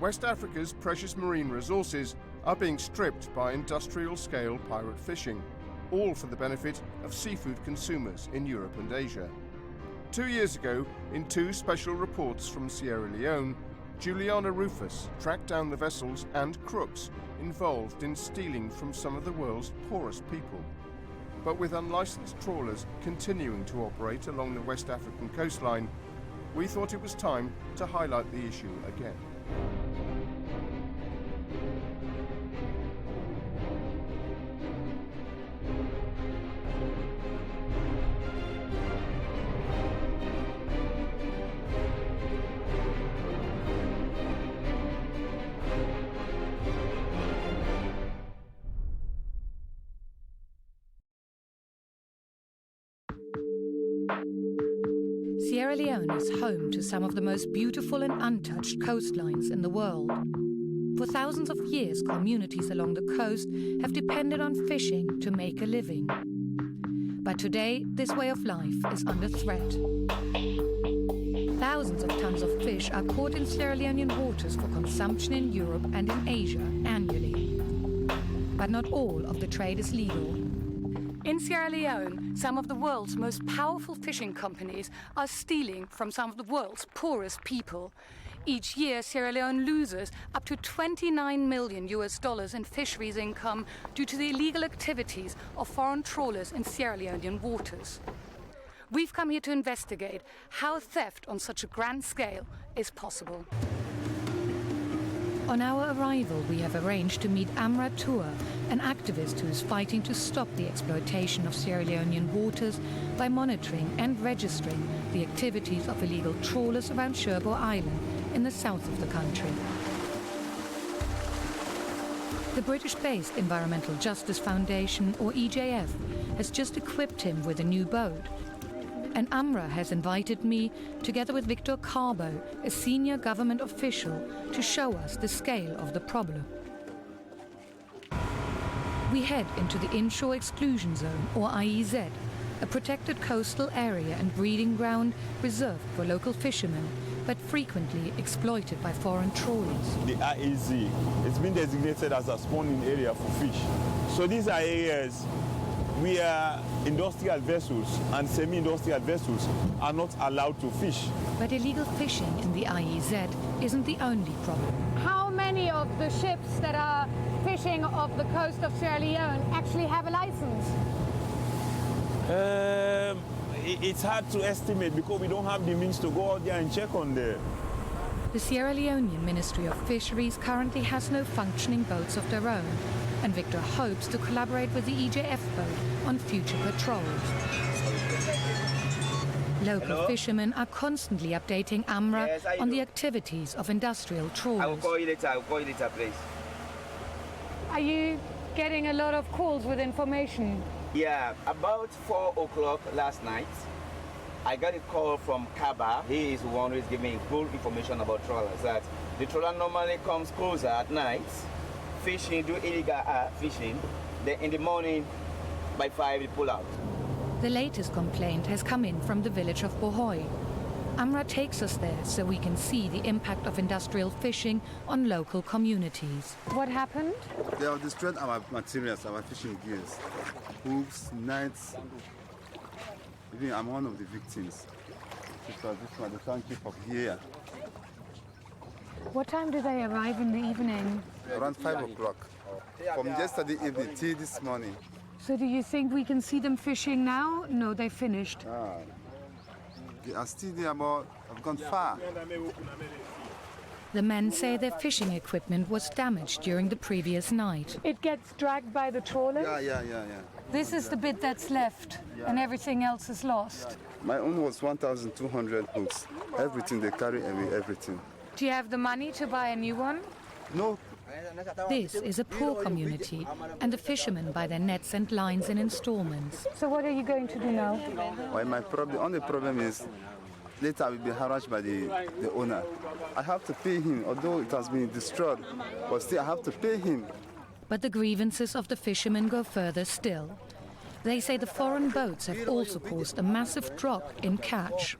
West Africa's precious marine resources are being stripped by industrial-scale pirate fishing, all for the benefit of seafood consumers in Europe and Asia. 2 years ago, in 2 special reports from Sierra Leone, Juliana Ruhfus tracked down the vessels and crooks involved in stealing from some of the world's poorest people. But with unlicensed trawlers continuing to operate along the West African coastline, we thought it was time to highlight the issue again. Sierra Leone is home to some of the most beautiful and untouched coastlines in the world. For thousands of years, communities along the coast have depended on fishing to make a living. But today, this way of life is under threat. Thousands of tons of fish are caught in Sierra Leonean waters for consumption in Europe and in Asia annually. But not all of the trade is legal. In Sierra Leone, some of the world's most powerful fishing companies are stealing from some of the world's poorest people. Each year, Sierra Leone loses up to $29 million in fisheries income due to the illegal activities of foreign trawlers in Sierra Leonean waters. We've come here to investigate how theft on such a grand scale is possible. On our arrival, we have arranged to meet Amra Tour, an activist who is fighting to stop the exploitation of Sierra Leonean waters by monitoring and registering the activities of illegal trawlers around Cherbourg Island in the south of the country. The British-based Environmental Justice Foundation, or EJF, has just equipped him with a new boat. And Amra has invited me, together with Victor Carbo, a senior government official, to show us the scale of the problem. We head into the Inshore Exclusion Zone, or IEZ, a protected coastal area and breeding ground reserved for local fishermen, but frequently exploited by foreign trawlers. The IEZ has been designated as a spawning area for fish. So these are areas where industrial vessels and semi-industrial vessels are not allowed to fish. But illegal fishing in the IEZ isn't the only problem. How many of the ships that are fishing off the coast of Sierra Leone actually have a license? It's hard to estimate because we don't have the means to go out there and check on there. The Sierra Leonean Ministry of Fisheries currently has no functioning boats of their own, and Victor hopes to collaborate with the EJF boat on future patrols. Local fishermen are constantly updating Amra on the activities of industrial trawlers. I will call you later, please. Are you getting a lot of calls with information? Yeah, about 4 o'clock last night, I got a call from Kaba. He is the one who is giving me full information about trawlers. That the trawler normally comes closer at night, fishing, do illegal fishing. Then in the morning, by 5, they pull out. The latest complaint has come in from the village of Bohoi. Amra takes us there so we can see the impact of industrial fishing on local communities. What happened? They have destroyed our materials, our fishing gears, hooks, nets. Even I'm one of the victims. This one, the township of here. What time do they arrive in the evening? Around 5 o'clock. From yesterday evening till this morning. So do you think we can see them fishing now? No, they finished. They are still there, but have gone far. The men say their fishing equipment was damaged during the previous night. It gets dragged by the trawlers? Yeah. This is the bit that's left, and everything else is lost. My own was 1,200 hooks. Everything, they carry away everything. Do you have the money to buy a new one? No. This is a poor community, and the fishermen buy their nets and lines in installments. So what are you going to do now? Well, my only problem is later I will be harassed by the owner. I have to pay him, although it has been destroyed, but still I have to pay him. But the grievances of the fishermen go further still. They say the foreign boats have also caused a massive drop in catch.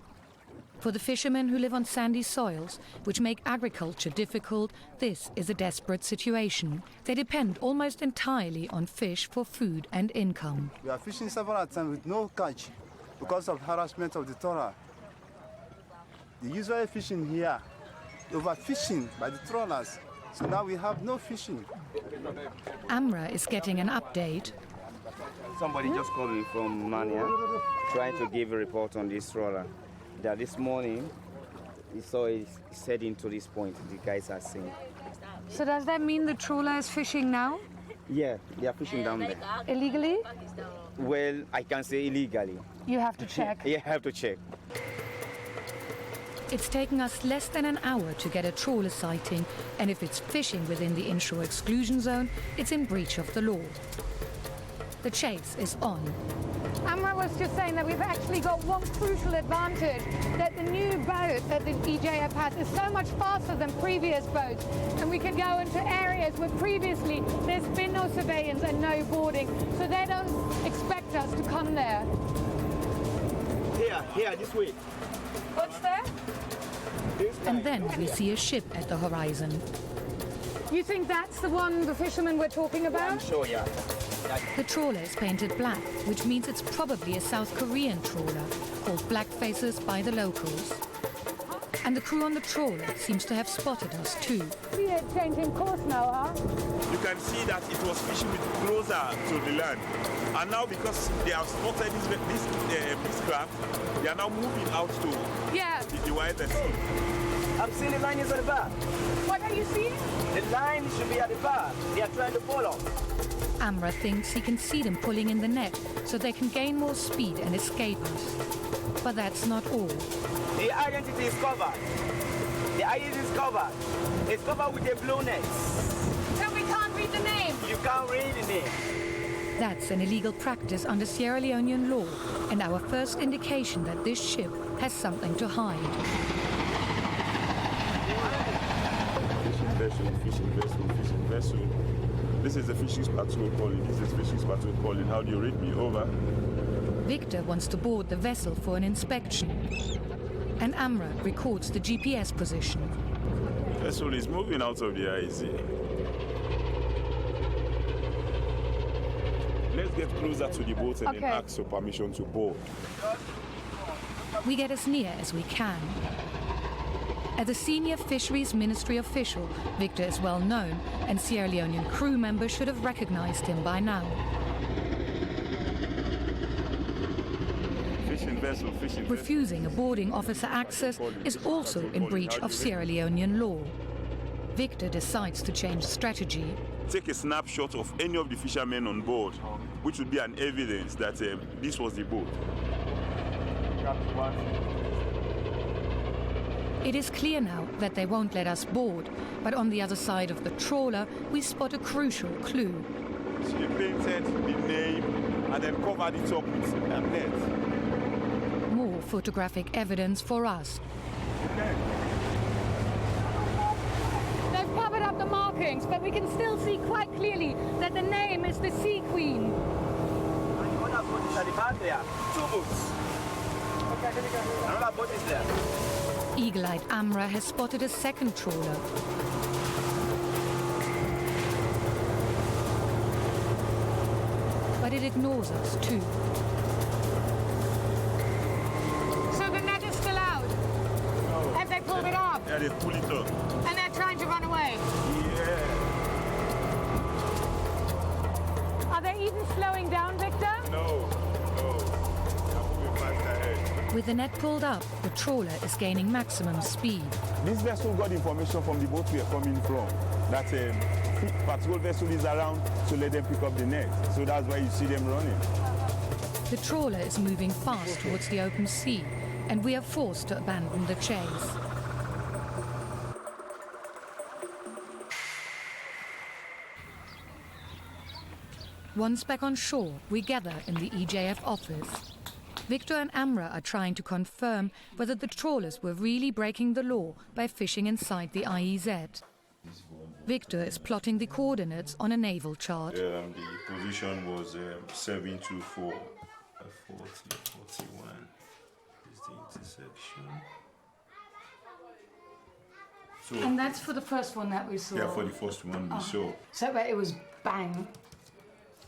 For the fishermen who live on sandy soils, which make agriculture difficult, this is a desperate situation. They depend almost entirely on fish for food and income. We are fishing several times with no catch because of harassment of the trawler. The usual fishing here, overfishing by the trawlers. So now we have no fishing. Amra is getting an update. Somebody just called me from Mania, trying to give a report on this trawler. That this morning, he saw it heading to this point. The guys are saying. So does that mean the trawler is fishing now? Yeah, they are fishing down there. Illegally? Well, I can say illegally. You have to check. Yeah, I have to check. It's taking us less than an hour to get a trawler sighting, and if it's fishing within the inshore exclusion zone, it's in breach of the law. The chase is on. Amra was just saying that we've actually got one crucial advantage, that the new boat that the EJF has is so much faster than previous boats, and we can go into areas where previously there's been no surveillance and no boarding, so they don't expect us to come there. Here, this way. What's there? And then we see a ship at the horizon. You think that's the one the fishermen were talking about? I'm sure, yeah. The trawler is painted black, which means it's probably a South Korean trawler, called Blackfaces by the locals. And the crew on the trawler seems to have spotted us too. See it changing course now, huh? You can see that it was fishing with closer to the land. And now because they have spotted this craft, they are now moving out to the wider sea. I'm seeing the line is at the back. What are you seeing? The line should be at the back. They are trying to follow. Amra thinks he can see them pulling in the net so they can gain more speed and escape us. But that's not all. The identity is covered. The identity is covered. It's covered with a blue net. So we can't read the name? You can't read the name. That's an illegal practice under Sierra Leonean law, and our first indication that this ship has something to hide. Fishing vessel. This is the fishing patrol calling. This is fishing patrol calling. How do you read me? Over. Victor wants to board the vessel for an inspection, and Amra records the GPS position. Vessel is moving out of the IZ. Let's get closer to the boat and then ask for permission to board. We get as near as we can. As a senior Fisheries Ministry official, Victor is well known, and Sierra Leonean crew members should have recognized him by now. Refusing a boarding officer access is also in breach of Sierra Leonean law. Victor decides to change strategy. Take a snapshot of any of the fishermen on board, which would be an evidence that this was the boat. It is clear now that they won't let us board, but on the other side of the trawler, we spot a crucial clue. She painted the name and then covered it up with a net. More photographic evidence for us. Okay. They've covered up the markings, but we can still see quite clearly that the name is the Sea Queen. Another boat is at the back there. 2 boats. Another boat is there. Eagle-eyed Amra has spotted a second trawler. But it ignores us too. So the net is still out? No. Have they pulled it off? Yeah, they pull it up. And they're trying to run away? Yeah. Are they even slowing down, Victor? No. With the net pulled up, the trawler is gaining maximum speed. This vessel got information from the boat we are coming from that patrol vessel is around to let them pick up the net. So that's why you see them running. The trawler is moving fast towards the open sea, and we are forced to abandon the chase. Once back on shore, we gather in the EJF office. Victor and Amra are trying to confirm whether the trawlers were really breaking the law by fishing inside the IEZ. Victor is plotting the coordinates on a naval chart. The position was 724, 40, 41 is the intersection. So, And that's for the first one that we saw? yeah, for the first one we saw. So where it was bang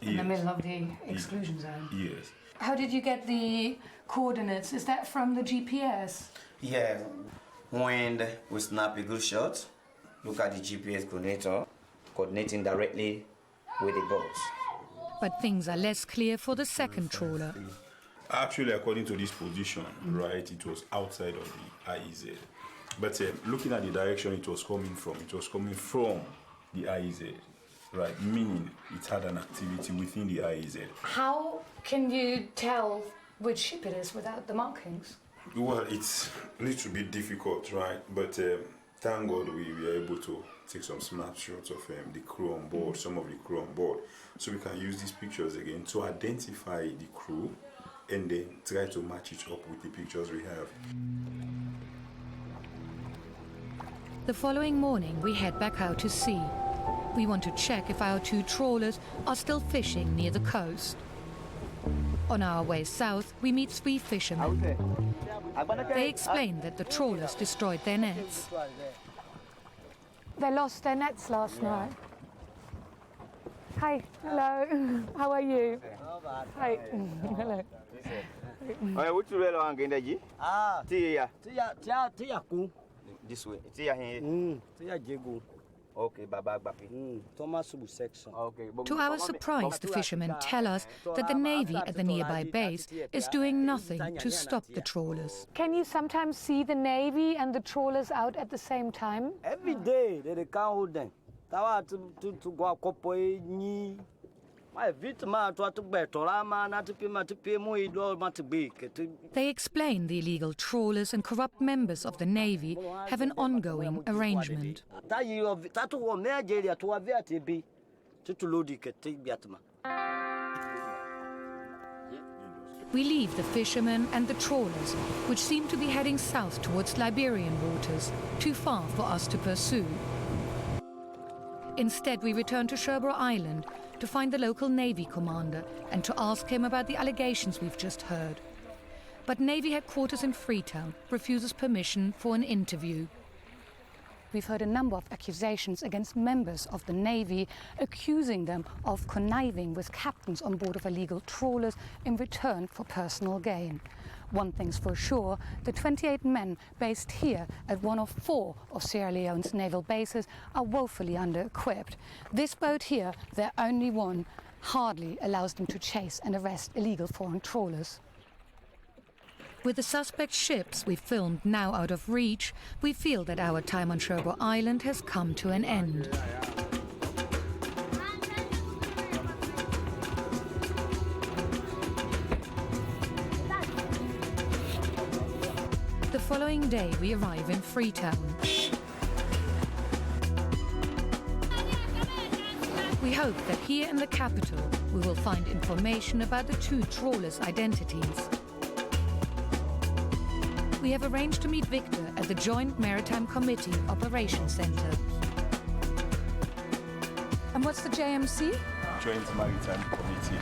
in the Yes. middle of the exclusion zone? Yes. How did you get the coordinates? Is that from the GPS? Yeah, when we snap a good shot, look at the GPS coordinator, coordinating directly with the boats. But things are less clear for the second trawler. Actually, according to this position, right, it was outside of the IEZ. But looking at the direction it was coming from the IEZ, right, meaning it had an activity within the IEZ. How can you tell which ship it is without the markings? Well, it's a little bit difficult, right, but thank God we were able to take some snapshots of the crew on board, some of the crew on board, so we can use these pictures again to identify the crew and then try to match it up with the pictures we have. The following morning, we head back out to sea. We want to check if our two trawlers are still fishing near the coast. On our way south, we meet three fishermen. They explain that the trawlers destroyed their nets. They lost their nets last night. Hi, hello. How are you? Hi, hello. Which way are you going? This way. Okay, Baba Bafi. Okay. To our surprise, the fishermen tell us that the Navy at the nearby base is doing nothing to stop the trawlers. Can you sometimes see the Navy and the trawlers out at the same time? Every day they can't hold them. To go a couple my victim to better not to pay more big. They explain the illegal trawlers and corrupt members of the Navy have an ongoing arrangement. We leave the fishermen and the trawlers, which seem to be heading south towards Liberian waters, too far for us to pursue. Instead, we return to Sherbro Island to find the local Navy commander and to ask him about the allegations we've just heard. But Navy headquarters in Freetown refuses permission for an interview. We've heard a number of accusations against members of the Navy, accusing them of conniving with captains on board of illegal trawlers in return for personal gain. One thing's for sure, the 28 men based here at one of 4 of Sierra Leone's naval bases are woefully under-equipped. This boat here, their only one, hardly allows them to chase and arrest illegal foreign trawlers. With the suspect ships we filmed now out of reach, we feel that our time on Sherbro Island has come to an end. The following day, we arrive in Freetown. We hope that here in the capital, we will find information about the 2 trawlers' identities. We have arranged to meet Victor at the Joint Maritime Committee Operations Center. And what's the JMC? Joint Maritime Committee.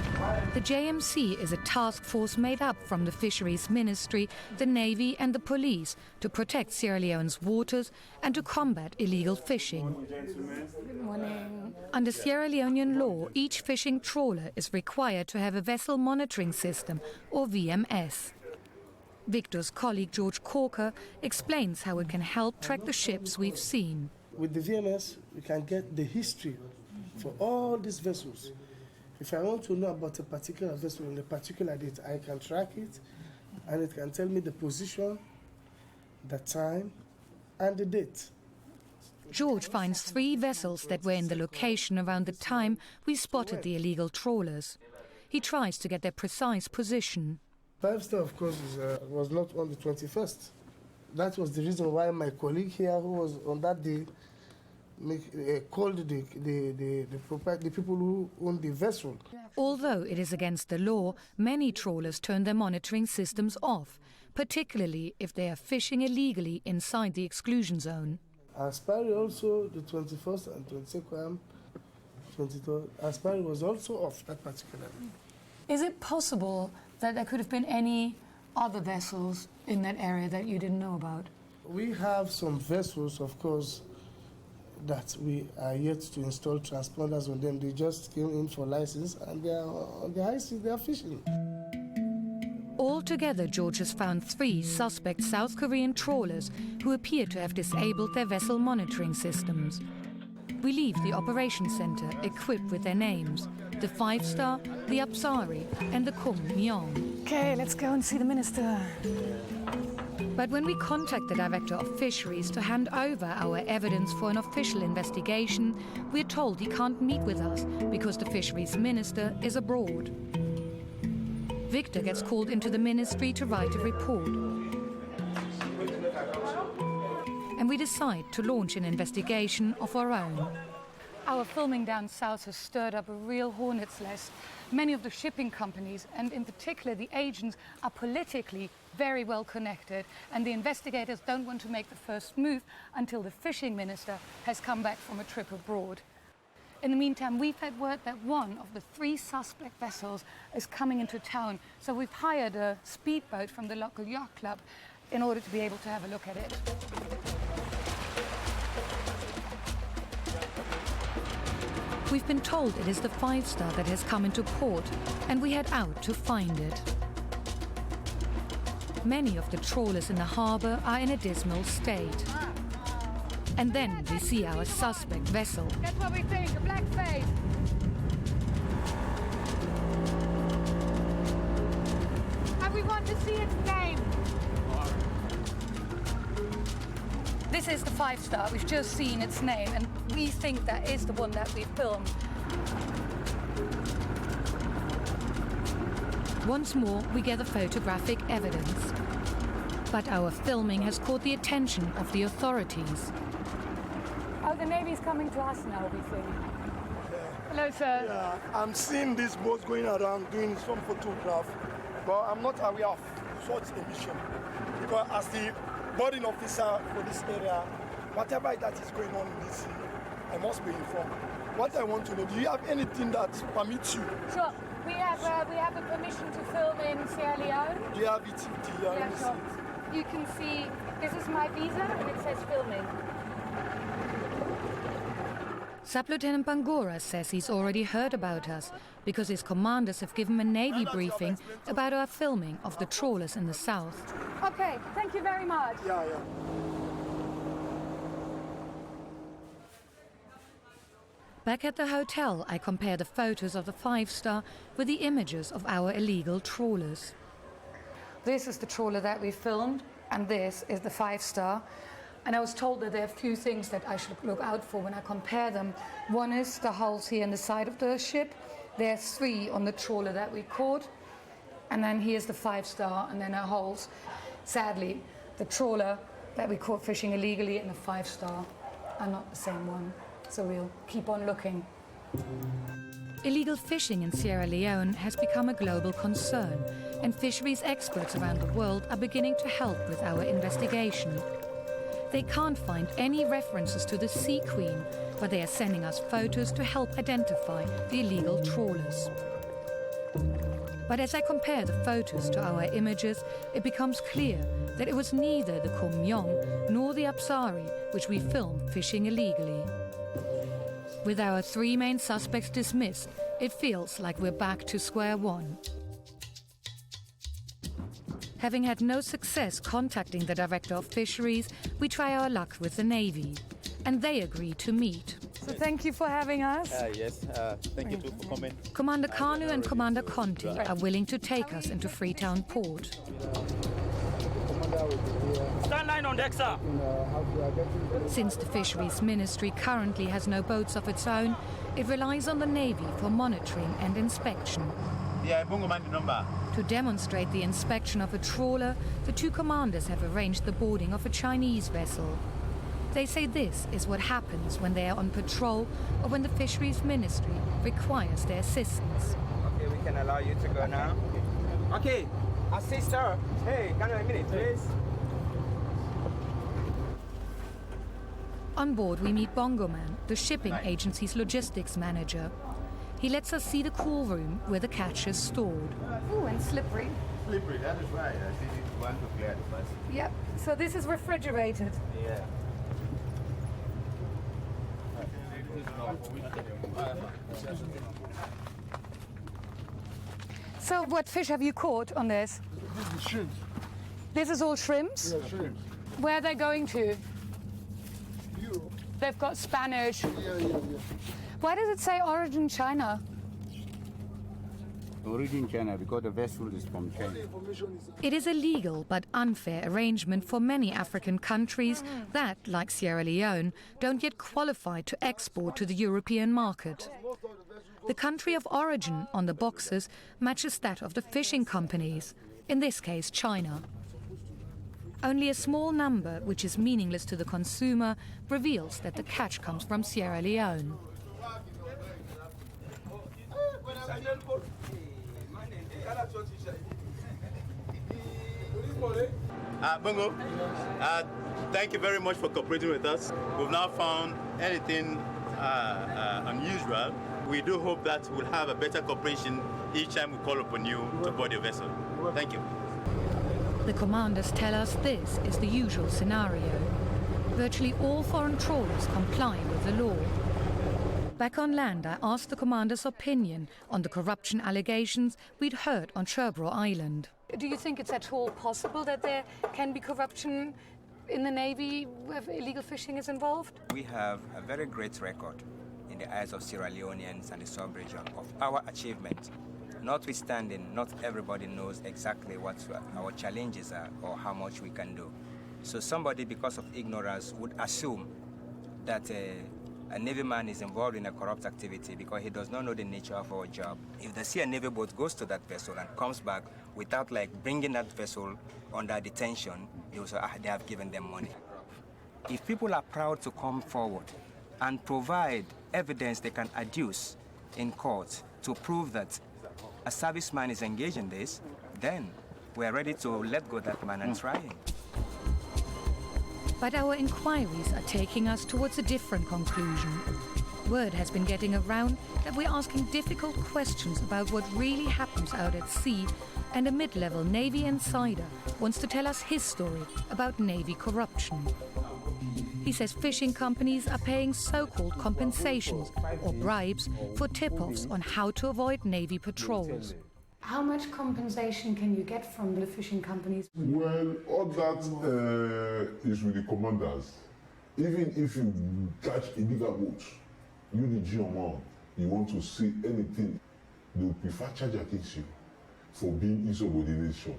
The JMC is a task force made up from the Fisheries Ministry, the Navy and the police to protect Sierra Leone's waters and to combat illegal fishing. Good morning. Under Sierra Leonean law, each fishing trawler is required to have a vessel monitoring system, or VMS. Victor's colleague George Corker explains how it can help track the ships we've seen. With the VMS, we can get the history for all these vessels. If I want to know about a particular vessel on a particular date, I can track it, and it can tell me the position, the time, and the date. George finds 3 vessels that were in the location around the time we spotted the illegal trawlers. He tries to get their precise position. 5-star, of course, was not on the 21st. That was the reason why my colleague here, who was on that day, called the people who own the vessel. Although it is against the law, many trawlers turn their monitoring systems off, particularly if they are fishing illegally inside the exclusion zone. Aspari also, the 21st and 22nd, 23rd, Aspari was also off that particular day. Is it possible that there could have been any other vessels in that area that you didn't know about? We have some vessels, of course, that we are yet to install transponders on them. They just came in for license and they are on the high sea, they are fishing. Altogether, George has found 3 suspect South Korean trawlers who appear to have disabled their vessel monitoring systems. We leave the operations center equipped with their names: the 5-star, the Apsari and the Kum Myong. Okay, let's go and see the minister. But when we contact the Director of Fisheries to hand over our evidence for an official investigation, we're told he can't meet with us because the Fisheries Minister is abroad. Victor gets called into the ministry to write a report. And we decide to launch an investigation of our own. Our filming down south has stirred up a real hornet's nest. Many of the shipping companies, and in particular the agents, are politically very well connected, and the investigators don't want to make the first move until the fishing minister has come back from a trip abroad. In the meantime, we've had word that one of the 3 suspect vessels is coming into town, so we've hired a speedboat from the local yacht club in order to be able to have a look at it. We've been told it is the 5-star that has come into port, and we head out to find it. Many of the trawlers in the harbour are in a dismal state. And then we see our suspect vessel. That's what we think, a black face. And we want to see its name. This is the 5-star. We've just seen its name, and we think that is the one that we filmed. Once more, we gather photographic evidence. But our filming has caught the attention of the authorities. Oh, the Navy's coming to us now, we think. Hello, sir. Yeah, I'm seeing these boats going around doing some photograph, but I'm not aware of such a mission. Because as the boarding officer for this area, whatever that is going on in this sea, I must be informed. What I want to know, do you have anything that permits you? Sure. We have a permission to film in Sierra Leone. Do you have it? Yeah, sure. You can see, this is my visa and it says filming. Sub-Lieutenant Bangura says he's already heard about us because his commanders have given a Navy briefing about our filming of the trawlers in the south. Okay, thank you very much. Yeah. Back at the hotel, I compare the photos of the 5-star with the images of our illegal trawlers. This is the trawler that we filmed, and this is the 5-star. And I was told that there are a few things that I should look out for when I compare them. One is the hulls here on the side of the ship. There's 3 on the trawler that we caught. And then here's the 5-star, and then our hulls. Sadly, the trawler that we caught fishing illegally and the 5-star are not the same one. So we'll keep on looking. Illegal fishing in Sierra Leone has become a global concern, and fisheries experts around the world are beginning to help with our investigation. They can't find any references to the Sea Queen, but they are sending us photos to help identify the illegal trawlers. But as I compare the photos to our images, it becomes clear that it was neither the Kum Myong nor the Apsari which we filmed fishing illegally. With our 3 main suspects dismissed, it feels like we're back to square one. Having had no success contacting the Director of Fisheries, we try our luck with the Navy, and they agree to meet. So thank you for having us. Yes, thank you too for coming. Commander Kanu and Commander Conti are willing to take us into Freetown Port. Stand 9 on deck, sir. Since the Fisheries Ministry currently has no boats of its own, it relies on the Navy for monitoring and inspection. Yeah, Bungoman number. To demonstrate the inspection of a trawler, the 2 commanders have arranged the boarding of a Chinese vessel. They say this is what happens when they are on patrol or when the Fisheries Ministry requires their assistance. Okay, we can allow you to go now. Okay, assist her. Hey, can you a minute, please? On board, we meet Bongo Man, the shipping agency's logistics manager. He lets us see the cool room where the catch is stored. Ooh, and slippery. Slippery, that is right. I think it's one to clear the first. Yep, so this is refrigerated. Yeah. So what fish have you caught on this? This is shrimp. This is all shrimps? Yeah, shrimp. Where are they going to? Europe. They've got Spanish. Yeah. Why does it say origin China? Origin China, because the vessel is from China. It is a legal but unfair arrangement for many African countries that, like Sierra Leone, don't yet qualify to export to the European market. The country of origin on the boxes matches that of the fishing companies, in this case China. Only a small number, which is meaningless to the consumer, reveals that the catch comes from Sierra Leone. Bongo, thank you very much for cooperating with us. We've now found anything unusual. We do hope that we'll have a better cooperation each time we call upon you to board your vessel. Thank you. The commanders tell us this is the usual scenario. Virtually all foreign trawlers comply with the law. Back on land, I asked the commander's opinion on the corruption allegations we'd heard on Sherbro Island. Do you think it's at all possible that there can be corruption in the Navy where illegal fishing is involved? We have a very great record in the eyes of Sierra Leoneans and the sub-region of our achievement. Notwithstanding, not everybody knows exactly what our challenges are or how much we can do. So somebody, because of ignorance, would assume that a Navy man is involved in a corrupt activity because he does not know the nature of our job. If they see a Navy boat goes to that vessel and comes back without bringing that vessel under detention, they will say, they have given them money. If people are proud to come forward and provide evidence they can adduce in court to prove that a serviceman is engaged in this, then we're ready to let go of that man and try him. But our inquiries are taking us towards a different conclusion. Word has been getting around that we're asking difficult questions about what really happens out at sea, and a mid-level Navy insider wants to tell us his story about Navy corruption. He says fishing companies are paying so-called compensations or bribes for tip-offs on how to avoid Navy patrols. How much compensation can you get from the fishing companies? Well, all that is with the commanders. Even if you catch illegal boats, you the GM1, you want to say anything, they will prefer charge against you for being insubordination.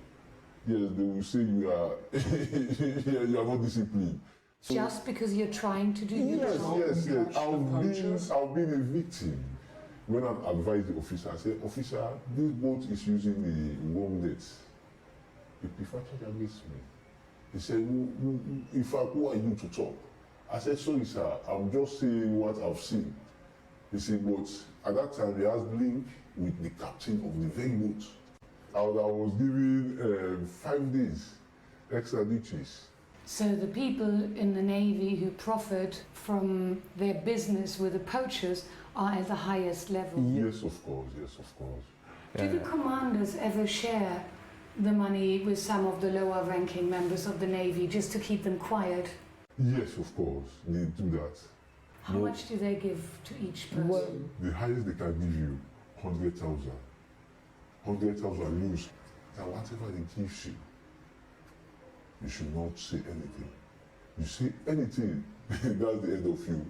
Yes, they will say you are not disciplined. So, just because you're trying to do your job? Yes. I've been a victim. When I advised the officer, I said, officer, this boat is using the wrong dates. He prefer charge against me. He said, in fact, who are you to talk? I said, sorry, sir, I'm just saying what I've seen. He said, but at that time, he has link with the captain of the very boat. I was given 5 days extra duties. So the people in the Navy who profit from their business with the poachers are at the highest level? Yes, of course. Do the commanders ever share the money with some of the lower ranking members of the Navy just to keep them quiet? Yes, of course, they do that. How much do they give to each person? Well, the highest they can give you, 100,000. 100,000 loose. And whatever they give you, you should not say anything. You say anything, that's the end of you.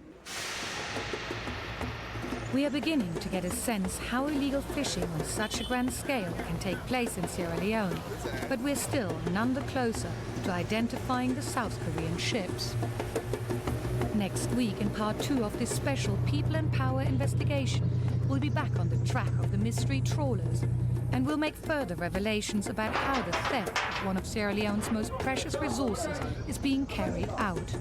We are beginning to get a sense how illegal fishing on such a grand scale can take place in Sierra Leone, but we're still none the closer to identifying the South Korean ships. Next week, in part 2 of this special People and Power investigation, we'll be back on the track of the mystery trawlers, and we'll make further revelations about how the theft of one of Sierra Leone's most precious resources is being carried out.